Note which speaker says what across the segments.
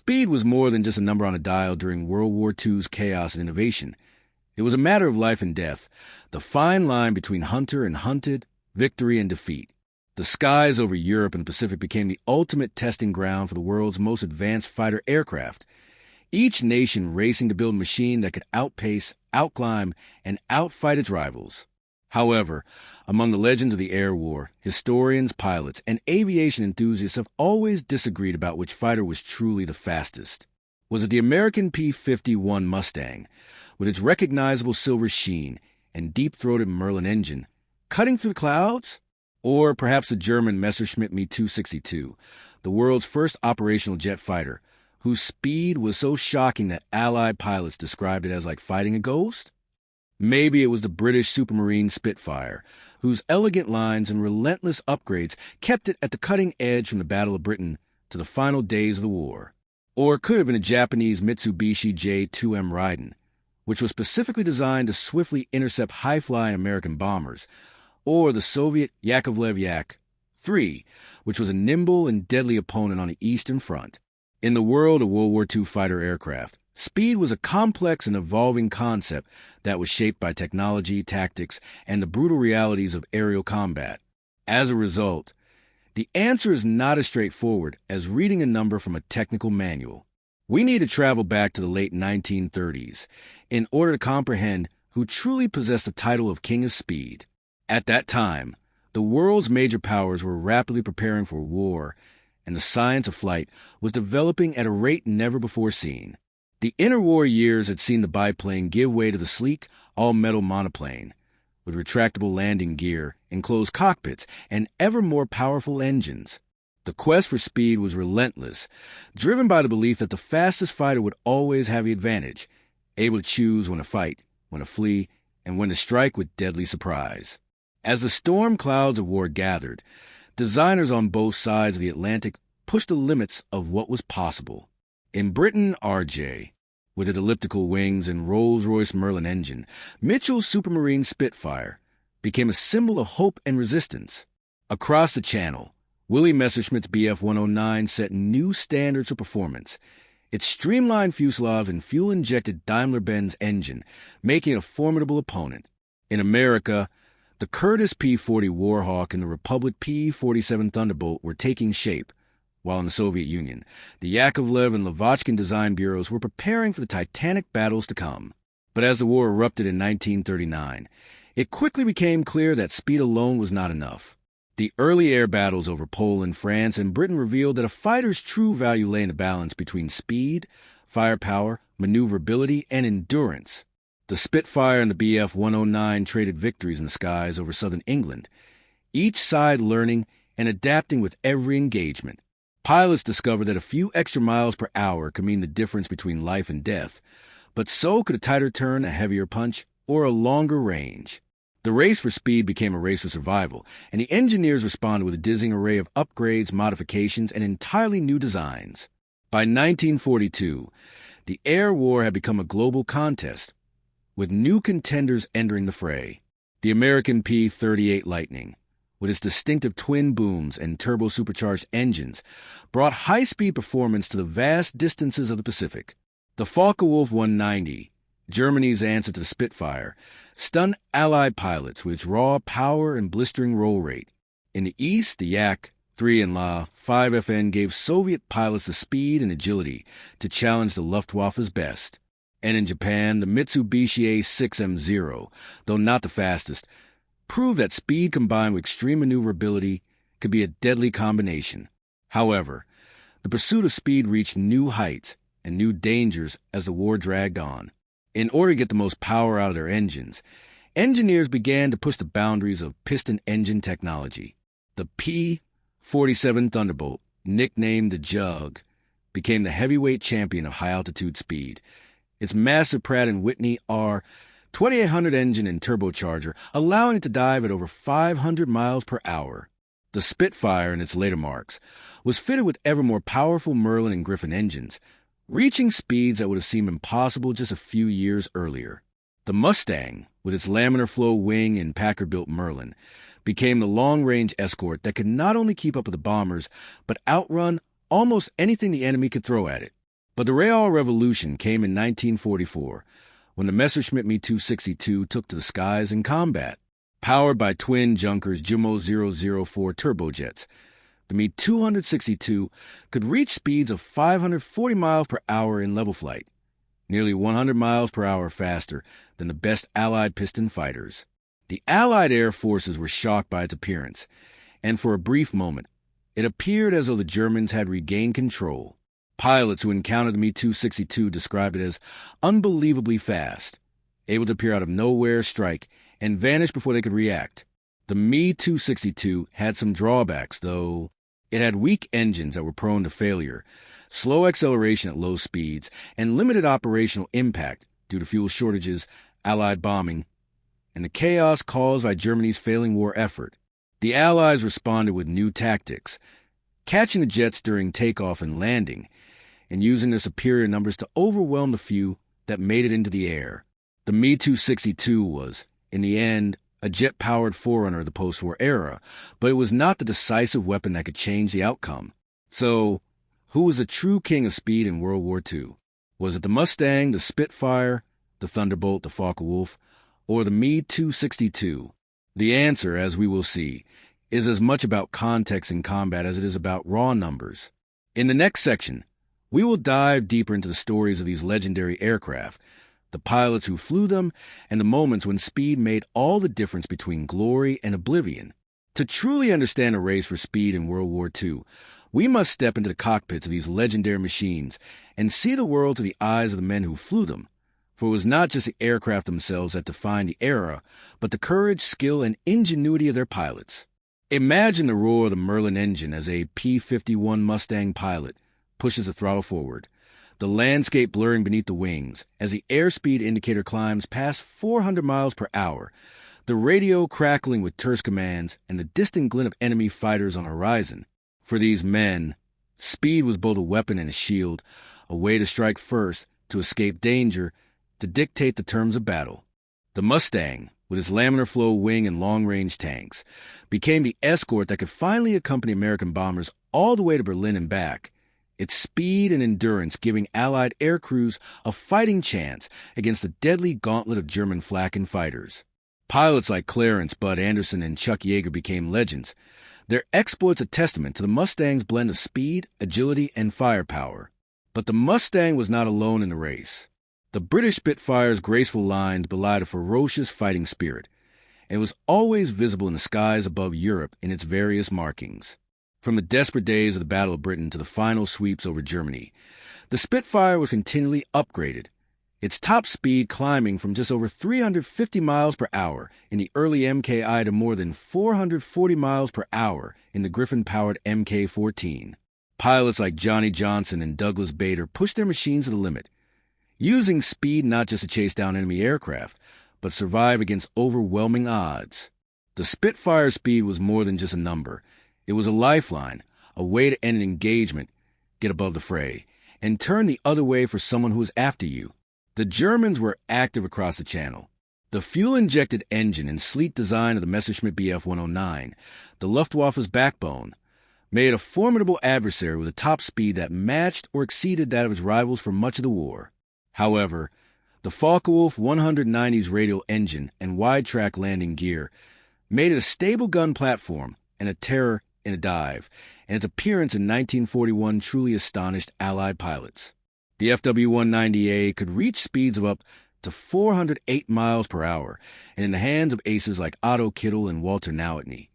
Speaker 1: Speed was more than just a number on a dial during World War II's chaos and innovation. It was a matter of life and death, the fine line between hunter and hunted, victory and defeat. The skies over Europe and the Pacific became the ultimate testing ground for the world's most advanced fighter aircraft, each nation racing to build a machine that could outpace, outclimb, and outfight its rivals. However, among the legends of the air war, historians, pilots, and aviation enthusiasts have always disagreed about which fighter was truly the fastest. Was it the American P-51 Mustang, with its recognizable silver sheen and deep-throated Merlin engine, cutting through the clouds? Or perhaps the German Messerschmitt Me 262, the world's first operational jet fighter, whose speed was so shocking that Allied pilots described it as like fighting a ghost? Maybe it was the British Supermarine Spitfire, whose elegant lines and relentless upgrades kept it at the cutting edge from the Battle of Britain to the final days of the war. Or it could have been a Japanese Mitsubishi J-2M Raiden, which was specifically designed to swiftly intercept high-flying American bombers, or the Soviet Yakovlev Yak-3, which was a nimble and deadly opponent on the Eastern Front. In the world of World War II fighter aircraft, speed was a complex and evolving concept that was shaped by technology, tactics, and the brutal realities of aerial combat. As a result, the answer is not as straightforward as reading a number from a technical manual. We need to travel back to the late 1930s in order to comprehend who truly possessed the title of King of Speed. At that time, the world's major powers were rapidly preparing for war, and the science of flight was developing at a rate never before seen. The interwar years had seen the biplane give way to the sleek, all-metal monoplane, with retractable landing gear, enclosed cockpits, and ever more powerful engines. The quest for speed was relentless, driven by the belief that the fastest fighter would always have the advantage, able to choose when to fight, when to flee, and when to strike with deadly surprise. As the storm clouds of war gathered, designers on both sides of the Atlantic pushed the limits of what was possible. In Britain, RJ, with its elliptical wings and Rolls-Royce Merlin engine, Mitchell's Supermarine Spitfire became a symbol of hope and resistance. Across the Channel, Willie Messerschmitt's Bf-109 set new standards for performance, its streamlined fuselage and fuel-injected Daimler-Benz engine making it a formidable opponent. In America, the Curtiss P-40 Warhawk and the Republic P-47 Thunderbolt were taking shape, while in the Soviet Union, the Yakovlev and Lavochkin design bureaus were preparing for the titanic battles to come. But as the war erupted in 1939, it quickly became clear that speed alone was not enough. The early air battles over Poland, France, and Britain revealed that a fighter's true value lay in the balance between speed, firepower, maneuverability, and endurance. The Spitfire and the Bf-109 traded victories in the skies over southern England, each side learning and adapting with every engagement. Pilots discovered that a few extra miles per hour could mean the difference between life and death, but so could a tighter turn, a heavier punch, or a longer range. The race for speed became a race for survival, and the engineers responded with a dizzying array of upgrades, modifications, and entirely new designs. By 1942, the air war had become a global contest, with new contenders entering the fray. The American P-38 Lightning, with its distinctive twin booms and turbo-supercharged engines, brought high-speed performance to the vast distances of the Pacific. The Focke-Wulf 190, Germany's answer to the Spitfire, stunned Allied pilots with its raw power and blistering roll rate. In the East, the Yak-3 and La-5FN gave Soviet pilots the speed and agility to challenge the Luftwaffe's best. And in Japan, the Mitsubishi A6M0, though not the fastest, proved that speed combined with extreme maneuverability could be a deadly combination. However, the pursuit of speed reached new heights and new dangers as the war dragged on. In order to get the most power out of their engines, engineers began to push the boundaries of piston engine technology. The P-47 Thunderbolt, nicknamed the Jug, became the heavyweight champion of high-altitude speed. Its massive Pratt & Whitney R-2800 engine and turbocharger, allowing it to dive at over 500 miles per hour. The Spitfire, in its later marks, was fitted with ever more powerful Merlin and Griffin engines, reaching speeds that would have seemed impossible just a few years earlier. The Mustang, with its laminar flow wing and Packard-built Merlin, became the long-range escort that could not only keep up with the bombers, but outrun almost anything the enemy could throw at it. But the Real Revolution came in 1944, when the Messerschmitt Me-262 took to the skies in combat. Powered by twin Junkers Jumo 004 turbojets, the Me-262 could reach speeds of 540 miles per hour in level flight, nearly 100 miles per hour faster than the best Allied piston fighters. The Allied air forces were shocked by its appearance, and for a brief moment, it appeared as though the Germans had regained control. Pilots who encountered the Me-262 described it as unbelievably fast, able to appear out of nowhere, strike, and vanish before they could react. The Me-262 had some drawbacks, though. It had weak engines that were prone to failure, slow acceleration at low speeds, and limited operational impact due to fuel shortages, Allied bombing, and the chaos caused by Germany's failing war effort. The Allies responded with new tactics, catching the jets during takeoff and landing, and using their superior numbers to overwhelm the few that made it into the air. The Me-262 was, in the end, a jet-powered forerunner of the post-war era, but it was not the decisive weapon that could change the outcome. So, who was the true king of speed in World War II? Was it the Mustang, the Spitfire, the Thunderbolt, the Focke-Wulf, or the Me-262? The answer, as we will see, is as much about context in combat as it is about raw numbers. In the next section, we will dive deeper into the stories of these legendary aircraft, the pilots who flew them, and the moments when speed made all the difference between glory and oblivion. To truly understand a race for speed in World War II, we must step into the cockpits of these legendary machines and see the world through the eyes of the men who flew them. For it was not just the aircraft themselves that defined the era, but the courage, skill, and ingenuity of their pilots. Imagine the roar of the Merlin engine as a P-51 Mustang pilot pushes the throttle forward, the landscape blurring beneath the wings as the airspeed indicator climbs past 400 miles per hour, the radio crackling with terse commands, and the distant glint of enemy fighters on the horizon. For these men, speed was both a weapon and a shield, a way to strike first, to escape danger, to dictate the terms of battle. The Mustang, with its laminar flow wing and long-range tanks, became the escort that could finally accompany American bombers all the way to Berlin and back, its speed and endurance giving Allied air crews a fighting chance against the deadly gauntlet of German flak and fighters. Pilots like Clarence, Bud Anderson, and Chuck Yeager became legends, their exploits a testament to the Mustang's blend of speed, agility, and firepower. But the Mustang was not alone in the race. The British Spitfire's graceful lines belied a ferocious fighting spirit, and it was always visible in the skies above Europe in its various markings. From the desperate days of the Battle of Britain to the final sweeps over Germany, the Spitfire was continually upgraded, its top speed climbing from just over 350 miles per hour in the early MKI to more than 440 miles per hour in the Griffin-powered Mk-14. Pilots like Johnny Johnson and Douglas Bader pushed their machines to the limit, using speed not just to chase down enemy aircraft, but survive against overwhelming odds. The Spitfire's speed was more than just a number. It was a lifeline, a way to end an engagement, get above the fray, and turn the other way for someone who was after you. The Germans were active across the Channel. The fuel-injected engine and sleek design of the Messerschmitt Bf 109, the Luftwaffe's backbone, made a formidable adversary with a top speed that matched or exceeded that of its rivals for much of the war. However, the Focke-Wulf 190's radial engine and wide-track landing gear made it a stable gun platform and a terror in a dive, and its appearance in 1941 truly astonished Allied pilots. The FW-190A could reach speeds of up to 408 miles per hour, and in the hands of aces like Otto Kittel and Walter Nauetny,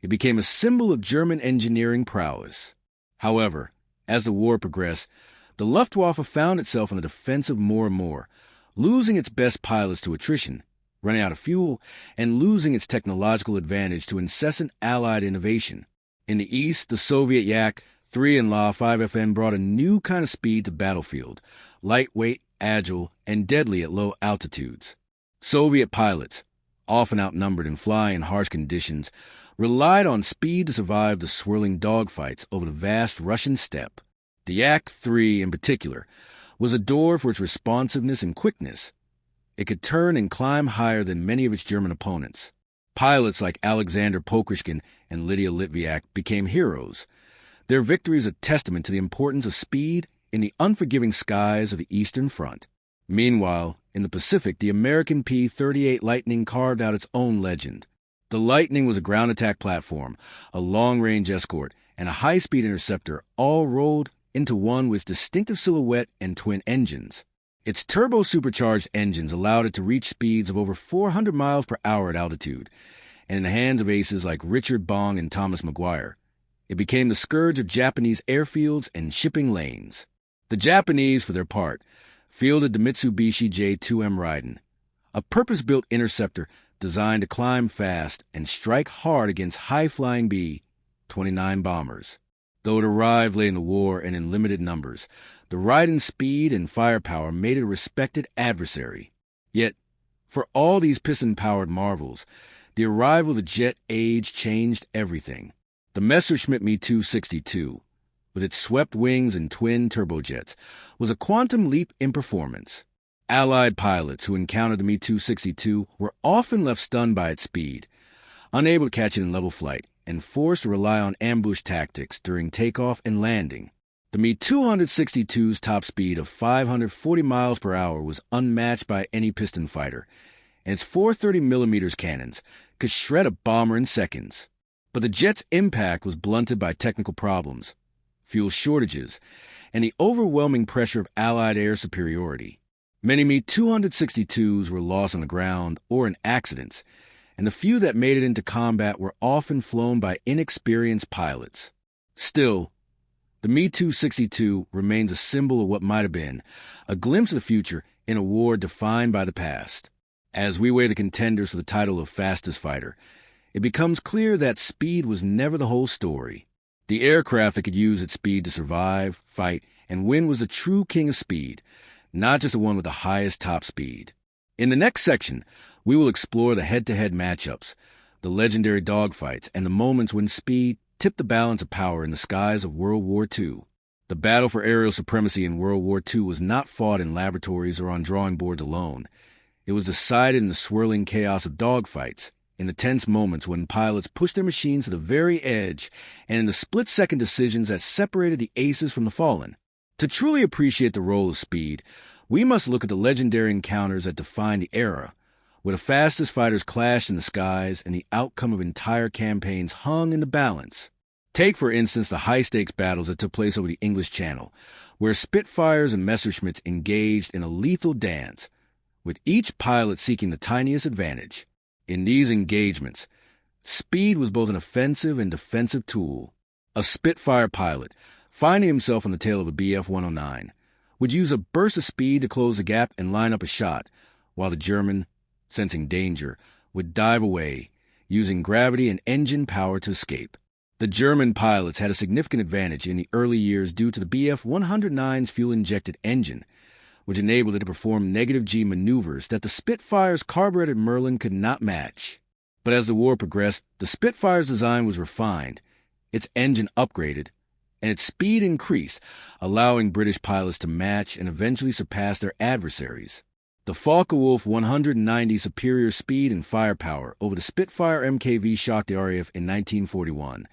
Speaker 1: it became a symbol of German engineering prowess. However, as the war progressed, the Luftwaffe found itself on the defensive more and more, losing its best pilots to attrition, running out of fuel, and losing its technological advantage to incessant Allied innovation. In the East, the Soviet Yak-3 and La-5FN brought a new kind of speed to battlefield, lightweight, agile, and deadly at low altitudes. Soviet pilots, often outnumbered and flying in harsh conditions, relied on speed to survive the swirling dogfights over the vast Russian steppe. The Yak-3, in particular, was adored for its responsiveness and quickness. It could turn and climb higher than many of its German opponents. Pilots like Alexander Pokrishkin and Lydia Litviak became heroes. Their victories a testament to the importance of speed in the unforgiving skies of the Eastern Front. Meanwhile, in the Pacific, the American P-38 Lightning carved out its own legend. The Lightning was a ground attack platform, a long-range escort, and a high-speed interceptor, all rolled into one with distinctive silhouette and twin engines. Its turbo-supercharged engines allowed it to reach speeds of over 400 miles per hour at altitude, and in the hands of aces like Richard Bong and Thomas Maguire, it became the scourge of Japanese airfields and shipping lanes. The Japanese, for their part, fielded the Mitsubishi J-2M Raiden, a purpose-built interceptor designed to climb fast and strike hard against high-flying B-29 bombers. Though it arrived late in the war and in limited numbers, the Raiden's speed and firepower made it a respected adversary. Yet, for all these piston-powered marvels, the arrival of the jet age changed everything. The Messerschmitt Me-262, with its swept wings and twin turbojets, was a quantum leap in performance. Allied pilots who encountered the Me-262 were often left stunned by its speed, unable to catch it in level flight, and forced to rely on ambush tactics during takeoff and landing. The Me-262's top speed of 540 miles per hour was unmatched by any piston fighter, and its 430mm cannons could shred a bomber in seconds. But the jet's impact was blunted by technical problems, fuel shortages, and the overwhelming pressure of Allied air superiority. Many Me-262s were lost on the ground or in accidents, and the few that made it into combat were often flown by inexperienced pilots. Still, the Me-262 remains a symbol of what might have been, a glimpse of the future in a war defined by the past. As we weigh the contenders for the title of fastest fighter, it becomes clear that speed was never the whole story. The aircraft that could use its speed to survive, fight, and win was the true king of speed, not just the one with the highest top speed. In the next section, we will explore the head-to-head matchups, the legendary dogfights, and the moments when speed tipped the balance of power in the skies of World War II. The battle for aerial supremacy in World War II was not fought in laboratories or on drawing boards alone. It was decided in the swirling chaos of dogfights, in the tense moments when pilots pushed their machines to the very edge, and in the split-second decisions that separated the aces from the fallen. To truly appreciate the role of speed, we must look at the legendary encounters that defined the era, where the fastest fighters clashed in the skies and the outcome of entire campaigns hung in the balance. Take, for instance, the high-stakes battles that took place over the English Channel, where Spitfires and Messerschmitts engaged in a lethal dance, with each pilot seeking the tiniest advantage. In these engagements, speed was both an offensive and defensive tool. A Spitfire pilot, finding himself on the tail of a Bf-109, would use a burst of speed to close the gap and line up a shot, while the German, sensing danger, would dive away, using gravity and engine power to escape. The German pilots had a significant advantage in the early years due to the Bf-109's fuel-injected engine, which enabled it to perform negative G maneuvers that the Spitfire's carbureted Merlin could not match. But as the war progressed, the Spitfire's design was refined, its engine upgraded, and its speed increased, allowing British pilots to match and eventually surpass their adversaries. The Focke-Wulf 190 superior speed and firepower over the Spitfire MKV shocked the RAF in 1941,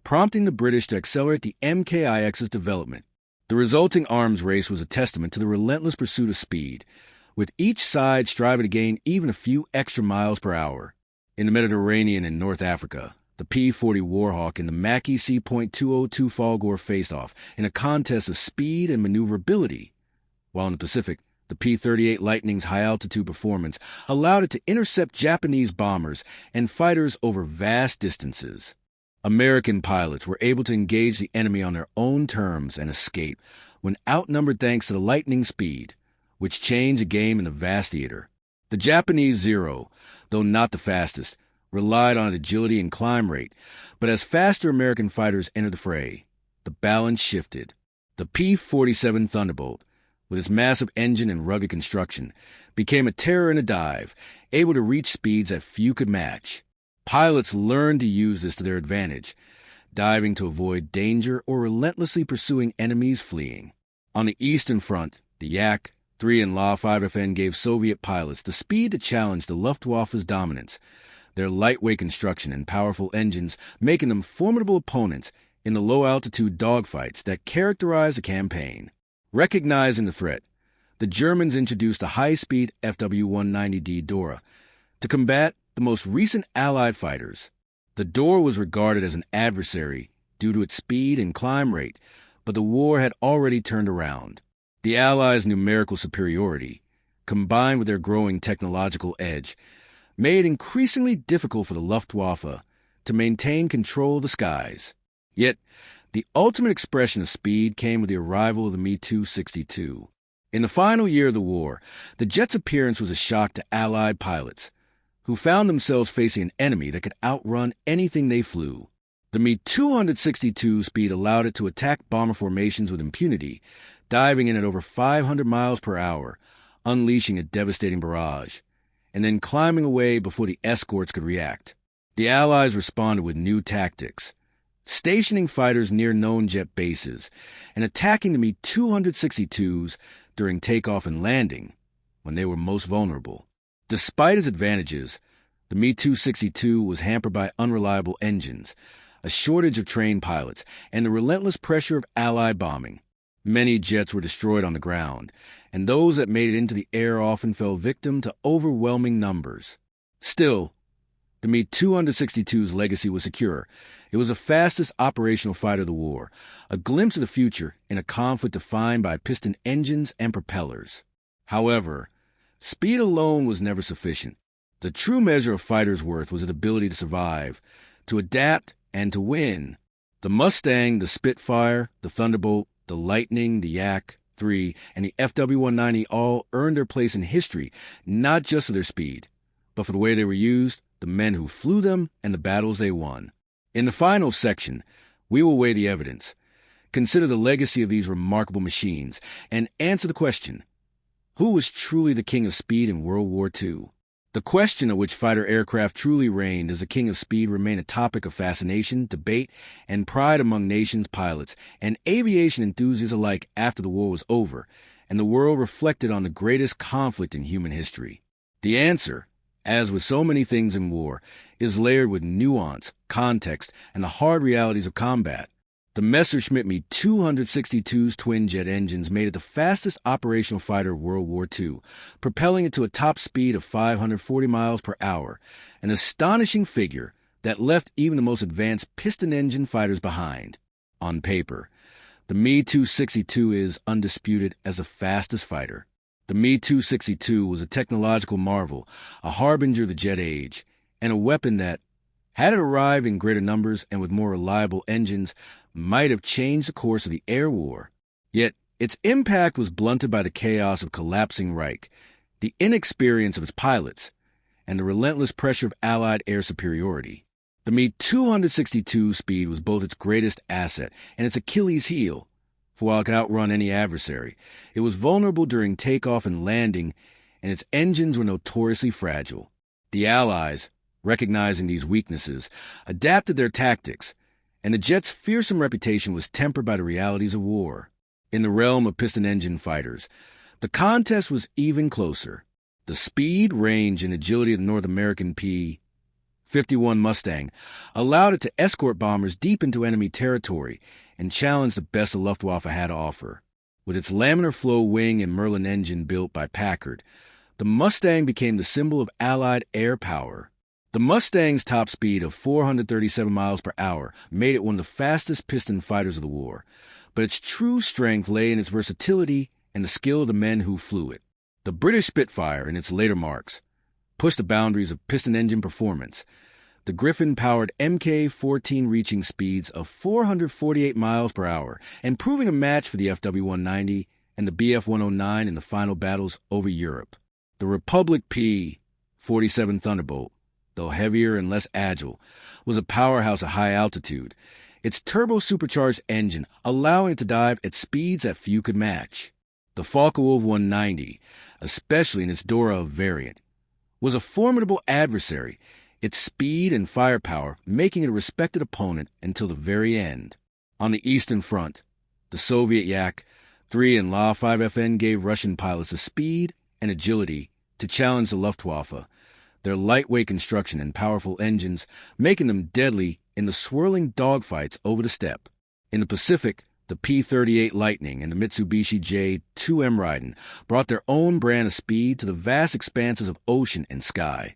Speaker 1: prompting the British to accelerate the MKIX's development. The resulting arms race was a testament to the relentless pursuit of speed, with each side striving to gain even a few extra miles per hour. In the Mediterranean and North Africa, the P-40 Warhawk and the Macchi C.202 Falgor faced off in a contest of speed and maneuverability, while in the Pacific, the P-38 Lightning's high-altitude performance allowed it to intercept Japanese bombers and fighters over vast distances. American pilots were able to engage the enemy on their own terms and escape when outnumbered thanks to the lightning speed, which changed the game in the vast theater. The Japanese Zero, though not the fastest, relied on agility and climb rate, but as faster American fighters entered the fray, the balance shifted. The P-47 Thunderbolt, with its massive engine and rugged construction, became a terror in a dive, able to reach speeds that few could match. Pilots learned to use this to their advantage, diving to avoid danger or relentlessly pursuing enemies fleeing. On the Eastern Front, the Yak, 3 and La-5FN gave Soviet pilots the speed to challenge the Luftwaffe's dominance, their lightweight construction and powerful engines making them formidable opponents in the low-altitude dogfights that characterized the campaign. Recognizing the threat, the Germans introduced the high-speed FW-190D Dora to combat the most recent Allied fighters. The Dora was regarded as an adversary due to its speed and climb rate, but the war had already turned around. The Allies' numerical superiority, combined with their growing technological edge, made it increasingly difficult for the Luftwaffe to maintain control of the skies. Yet, the ultimate expression of speed came with the arrival of the Me-262. In the final year of the war, the jet's appearance was a shock to Allied pilots, who found themselves facing an enemy that could outrun anything they flew. The Me-262 speed allowed it to attack bomber formations with impunity, diving in at over 500 miles per hour, unleashing a devastating barrage, and then climbing away before the escorts could react. The Allies responded with new tactics, stationing fighters near known jet bases and attacking the Me-262s during takeoff and landing, when they were most vulnerable. Despite its advantages, the Me-262 was hampered by unreliable engines, a shortage of trained pilots, and the relentless pressure of Allied bombing. Many jets were destroyed on the ground, and those that made it into the air often fell victim to overwhelming numbers. Still, the Me-262's legacy was secure. It was the fastest operational fighter of the war, a glimpse of the future in a conflict defined by piston engines and propellers. However, speed alone was never sufficient. The true measure of fighters' worth was its ability to survive, to adapt, and to win. The Mustang, the Spitfire, the Thunderbolt, the Lightning, the Yak-3, and the FW-190 all earned their place in history, not just for their speed, but for the way they were used, the men who flew them, and the battles they won. In the final section, we will weigh the evidence, consider the legacy of these remarkable machines, and answer the question, who was truly the king of speed in World War II? The question of which fighter aircraft truly reigned as the king of speed remained a topic of fascination, debate, and pride among nations' pilots and aviation enthusiasts alike after the war was over, and the world reflected on the greatest conflict in human history. The answer, as with so many things in war, is layered with nuance, context, and the hard realities of combat. The Messerschmitt Me-262's twin-jet engines made it the fastest operational fighter of World War II, propelling it to a top speed of 540 miles per hour, an astonishing figure that left even the most advanced piston-engine fighters behind. On paper, the Me-262 is undisputed as the fastest fighter. The Me-262 was a technological marvel, a harbinger of the jet age, and a weapon that, had it arrived in greater numbers and with more reliable engines, might have changed the course of the air war. Yet, its impact was blunted by the chaos of collapsing Reich, the inexperience of its pilots, and the relentless pressure of Allied air superiority. The Me-262's speed was both its greatest asset and its Achilles heel, for while it could outrun any adversary, it was vulnerable during takeoff and landing, and its engines were notoriously fragile. The Allies, recognizing these weaknesses, adapted their tactics, and the jet's fearsome reputation was tempered by the realities of war. In the realm of piston-engine fighters, the contest was even closer. The speed, range, and agility of the North American P-51 Mustang allowed it to escort bombers deep into enemy territory and challenge the best the Luftwaffe had to offer. With its laminar flow wing and Merlin engine built by Packard, the Mustang became the symbol of Allied air power. The Mustang's top speed of 437 miles per hour made it one of the fastest piston fighters of the war, but its true strength lay in its versatility and the skill of the men who flew it. The British Spitfire, in its later marks, pushed the boundaries of piston engine performance. The Griffin powered Mk-14 reaching speeds of 448 miles per hour and proving a match for the FW-190 and the Bf-109 in the final battles over Europe. The Republic P-47 Thunderbolt, though heavier and less agile, was a powerhouse at high altitude, its turbo-supercharged engine allowing it to dive at speeds that few could match. The Focke-Wulf 190, especially in its Dora variant, was a formidable adversary, its speed and firepower making it a respected opponent until the very end. On the Eastern Front, the Soviet Yak-3 and La-5FN gave Russian pilots the speed and agility to challenge the Luftwaffe, their lightweight construction and powerful engines making them deadly in the swirling dogfights over the steppe. In the Pacific, The P-38 Lightning and the Mitsubishi J-2M Raiden brought their own brand of speed to the vast expanses of ocean and sky,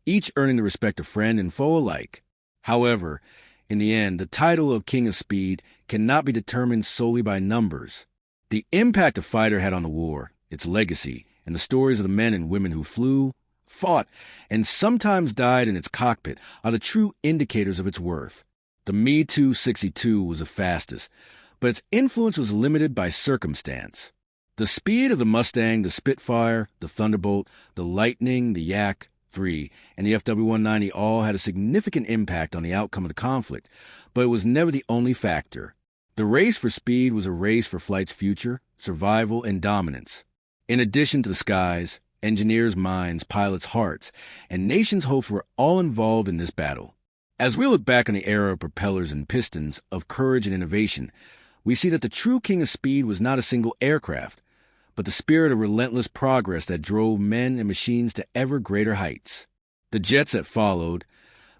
Speaker 1: each earning the respect of friend and foe alike. However, in the end, the title of King of Speed cannot be determined solely by numbers. The impact a fighter had on the war, its legacy, and the stories of the men and women who flew, fought, and sometimes died in its cockpit are the true indicators of its worth. The Me-262 was the fastest, but its influence was limited by circumstance. The speed of the Mustang, the Spitfire, the Thunderbolt, the Lightning, the Yak-3, and the FW-190 all had a significant impact on the outcome of the conflict, but it was never the only factor. The race for speed was a race for flight's future, survival, and dominance. In addition to the skies, engineers' minds, pilots' hearts, and nations' hopes were all involved in this battle. As we look back on the era of propellers and pistons, of courage and innovation, we see that the true king of speed was not a single aircraft, but the spirit of relentless progress that drove men and machines to ever greater heights. The jets that followed,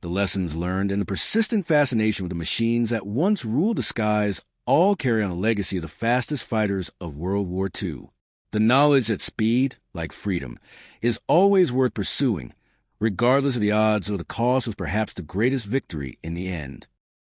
Speaker 1: the lessons learned, and the persistent fascination with the machines that once ruled the skies all carry on a legacy of the fastest fighters of World War II. The knowledge that speed, like freedom, is always worth pursuing, regardless of the odds, or the cost was perhaps the greatest victory in the end.